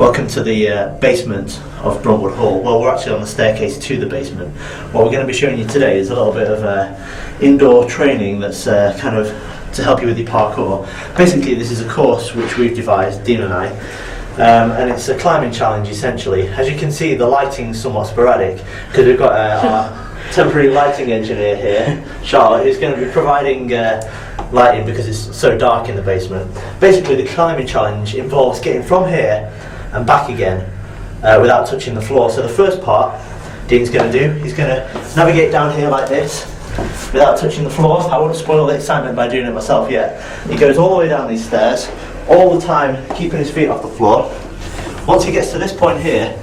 Welcome to the basement of Bruntwood Hall. Well, we're actually on the staircase to the basement. What we're going to be showing you today is a little bit of indoor training that's kind of to help you with your parkour. Basically, this is a course which we've devised, Dean and I, and it's a climbing challenge essentially. As you can see, the lighting's somewhat sporadic because we've got our temporary lighting engineer here, Charlotte, who's going to be providing lighting because it's so dark in the basement. Basically, the climbing challenge involves getting from here and back again without touching the floor. So the first part Dean's going to do, he's going to navigate down here like this without touching the floor. I won't spoil the excitement by doing it myself yet. He goes all the way down these stairs, all the time keeping his feet off the floor. Once he gets to this point here,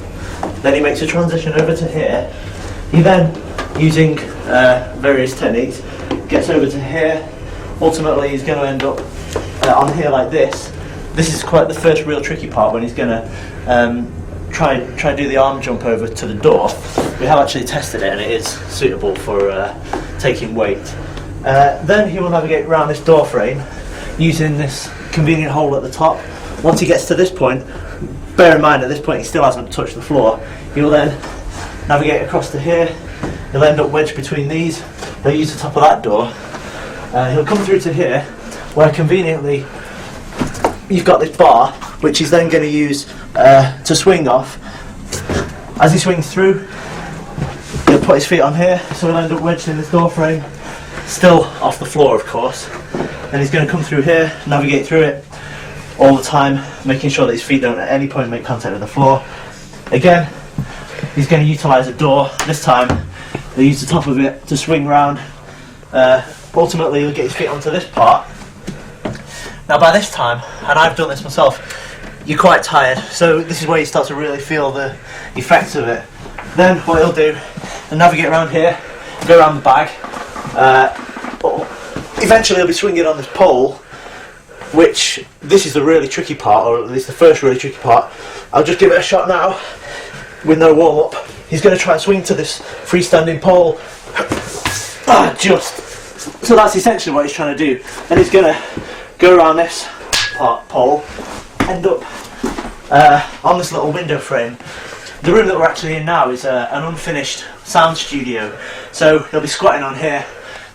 then he makes a transition over to here. He then, using various techniques, gets over to here. Ultimately, he's going to end up on here like this. This is quite the first real tricky part, when he's going to try and do the arm jump over to the door. We have actually tested it and it is suitable for taking weight. Then he will navigate around this door frame using this convenient hole at the top. Once he gets to this point, bear in mind at this point he still hasn't touched the floor, he will then navigate across to here. He'll end up wedged between these. He'll use the top of that door. He'll come through to here, where conveniently you've got this bar, which he's then going to use to swing off. As he swings through, he'll put his feet on here, so he'll end up wedged in this door frame, still off the floor of course. Then he's going to come through here, navigate through it all the time, making sure that his feet don't at any point make contact with the floor. Again, he's going to utilise a door. This time he'll use the top of it to swing round. Ultimately he'll get his feet onto this part. Now by this time, and I've done this myself, you're quite tired, so this is where you start to really feel the effects of it. Then what he'll do, he'll navigate around here, go around the bag. Eventually he'll be swinging on this pole, which this is the really tricky part, or at least the first really tricky part. I'll just give it a shot now with no warm up. He's going to try and swing to this freestanding pole. So that's essentially what he's trying to do. And he's going to go around this pole, end up on this little window frame. The room that we're actually in now is an unfinished sound studio, so he'll be squatting on here.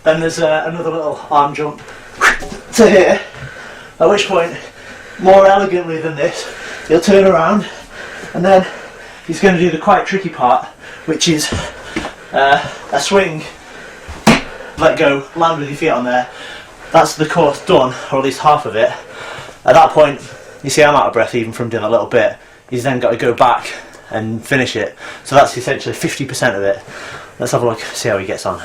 Then there's another little arm jump to here, at which point, more elegantly than this, he'll turn around and then he's going to do the quite tricky part, which is a swing, let go, land with your feet on there. That's the course done, or at least half of it. At that point, you see I'm out of breath even from doing a little bit. He's then got to go back and finish it. So that's essentially 50% of it. Let's have a look, see how he gets on.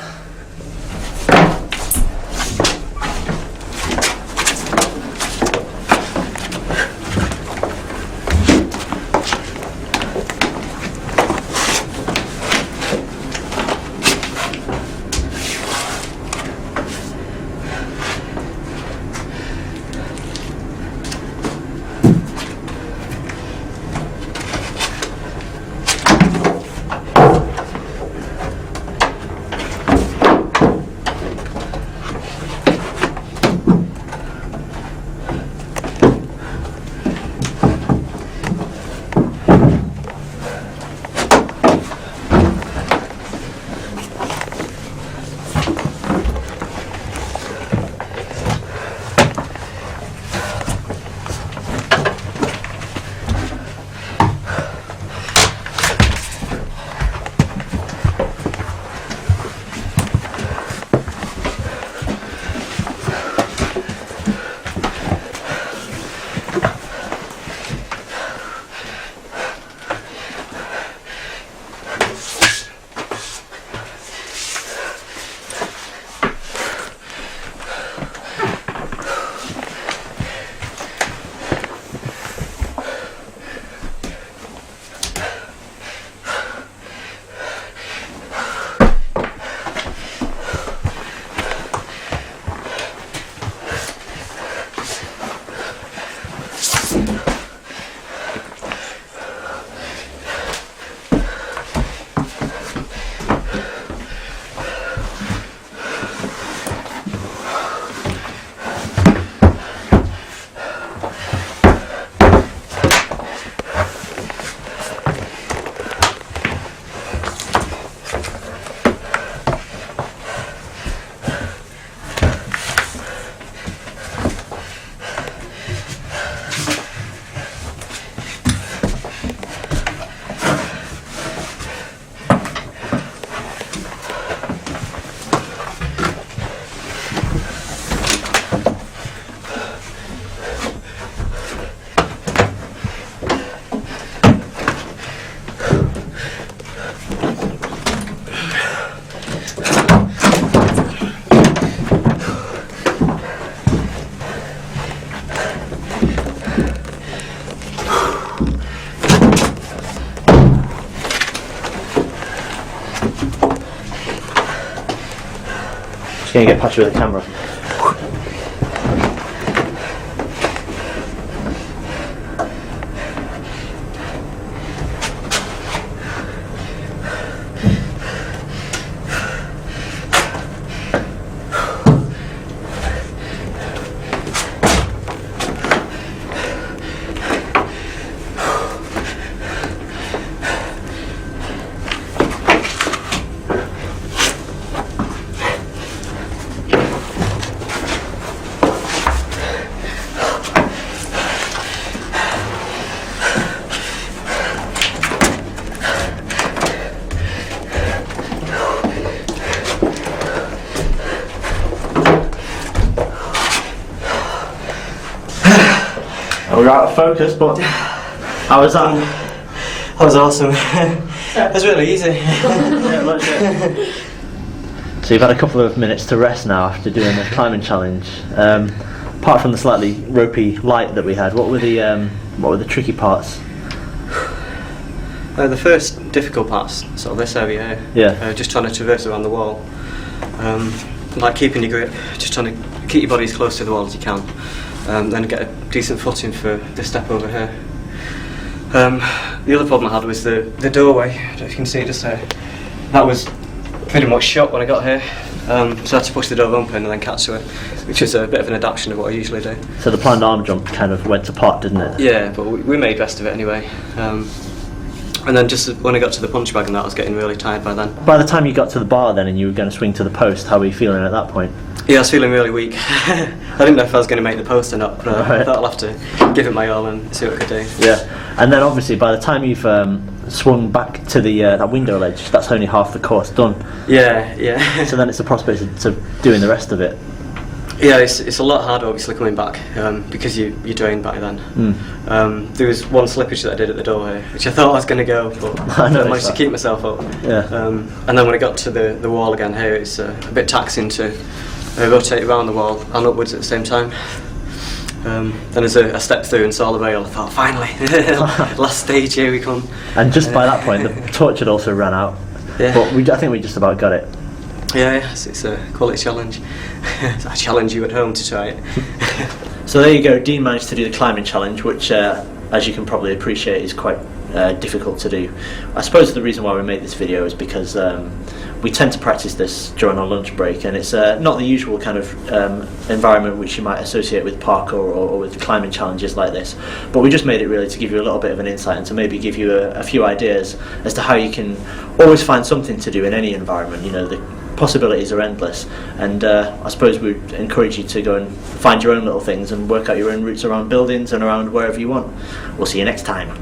Just going to get patchy with the camera. We're out of focus, but how was that? That was awesome. That was really easy. Yeah, much it. So you've had a couple of minutes to rest now after doing the climbing challenge. Apart from the slightly ropey light that we had, what were the tricky parts? The first difficult part's sort of this area here. Yeah. Just trying to traverse around the wall. Like keeping your grip, just trying to keep your body as close to the wall as you can. Then get a decent footing for the step over here. The other problem I had was the doorway. I don't know if you can see it just there. That was pretty much shut when I got here. So I had to push the door open and then catch to it, which is a bit of an adaptation of what I usually do. So the planned arm jump kind of went to pot, didn't it? Yeah, but we made best of it anyway. And then just when I got to the punch bag and that, I was getting really tired by then. By the time you got to the bar then and you were going to swing to the post, how were you feeling at that point? Yeah, I was feeling really weak. I didn't know if I was going to make the post or not, but I thought I'll have to give it my all and see what I could do. Yeah, and then obviously by the time you've swung back to the that window ledge, that's only half the course done. Yeah, yeah. So then it's a prospect of doing the rest of it. Yeah, it's a lot harder obviously coming back because you're drained by then. There was one slippage that I did at the door here, which I thought I was going to go, but I managed to keep myself up. Yeah. And then when I got to the wall again here, it's a bit taxing to rotate around the wall and upwards at the same time. Then as I stepped through and saw the rail, I thought, finally, last stage, here we come. And just by that point, the torch had also ran out. Yeah. But I think we just about got it. Yeah, it's a quality challenge. I challenge you at home to try it. So there you go, Dean managed to do the climbing challenge, which as you can probably appreciate is quite difficult to do. I suppose the reason why we made this video is because we tend to practice this during our lunch break, and it's not the usual kind of environment which you might associate with parkour or with climbing challenges like this, but we just made it really to give you a little bit of an insight and to maybe give you a few ideas as to how you can always find something to do in any environment. You know, the possibilities are endless, and I suppose we'd encourage you to go and find your own little things and work out your own routes around buildings and around wherever you want. We'll see you next time.